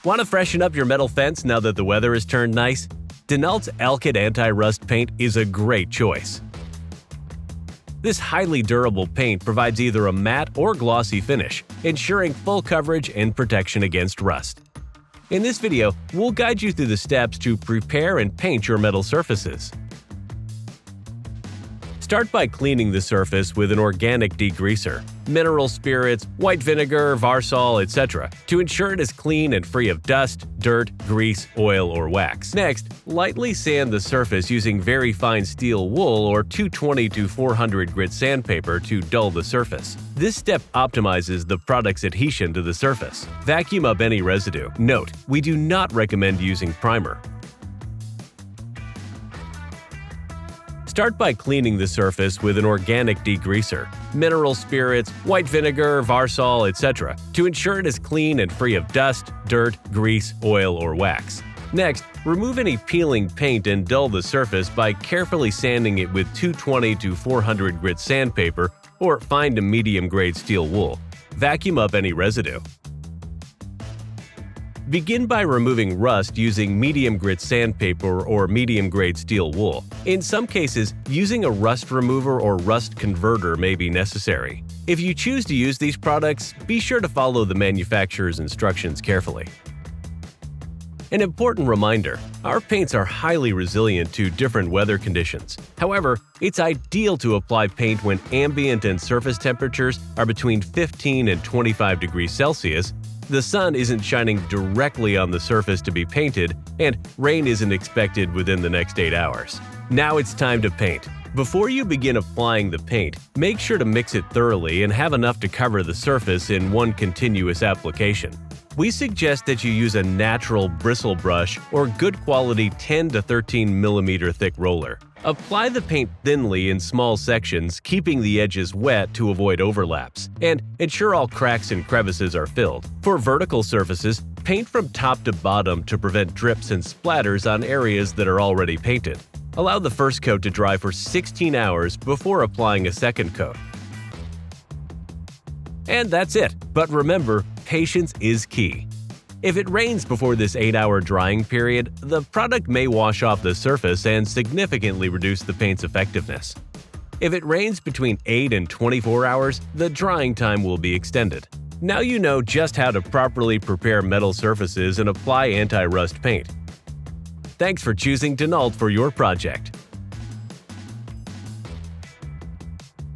Want to freshen up your metal fence now that the weather has turned nice? Denalt's Alkyd Anti-Rust Paint is a great choice. This highly durable paint provides either a matte or glossy finish, ensuring full coverage and protection against rust. In this video, we'll guide you through the steps to prepare and paint your metal surfaces. Start by cleaning the surface with an organic degreaser, mineral spirits, white vinegar, Varsol, etc. to ensure it is clean and free of dust, dirt, grease, oil, or wax. Next, lightly sand the surface using very fine steel wool or 220 to 400 grit sandpaper to dull the surface. This step optimizes the product's adhesion to the surface. Vacuum up any residue. Note, we do not recommend using primer. Start by cleaning the surface with an organic degreaser, mineral spirits, white vinegar, Varsol, etc. to ensure it is clean and free of dust, dirt, grease, oil, or wax. Next, remove any peeling paint and dull the surface by carefully sanding it with 220 to 400 grit sandpaper or fine to medium grade steel wool. Vacuum up any residue. Begin by removing rust using medium-grit sandpaper or medium-grade steel wool. In some cases, using a rust remover or rust converter may be necessary. If you choose to use these products, be sure to follow the manufacturer's instructions carefully. An important reminder, our paints are highly resilient to different weather conditions. However, it's ideal to apply paint when ambient and surface temperatures are between 15 and 25 degrees Celsius, the sun isn't shining directly on the surface to be painted, and rain isn't expected within the next 8 hours. Now it's time to paint. Before you begin applying the paint, make sure to mix it thoroughly and have enough to cover the surface in one continuous application. We suggest that you use a natural bristle brush or good quality 10 to 13 mm thick roller. Apply the paint thinly in small sections, keeping the edges wet to avoid overlaps, and ensure all cracks and crevices are filled. For vertical surfaces, paint from top to bottom to prevent drips and splatters on areas that are already painted. Allow the first coat to dry for 16 hours before applying a second coat. And that's it, but remember, patience is key. If it rains before this 8-hour drying period, the product may wash off the surface and significantly reduce the paint's effectiveness. If it rains between 8 and 24 hours, the drying time will be extended. Now you know just how to properly prepare metal surfaces and apply anti-rust paint. Thanks for choosing Denalt for your project.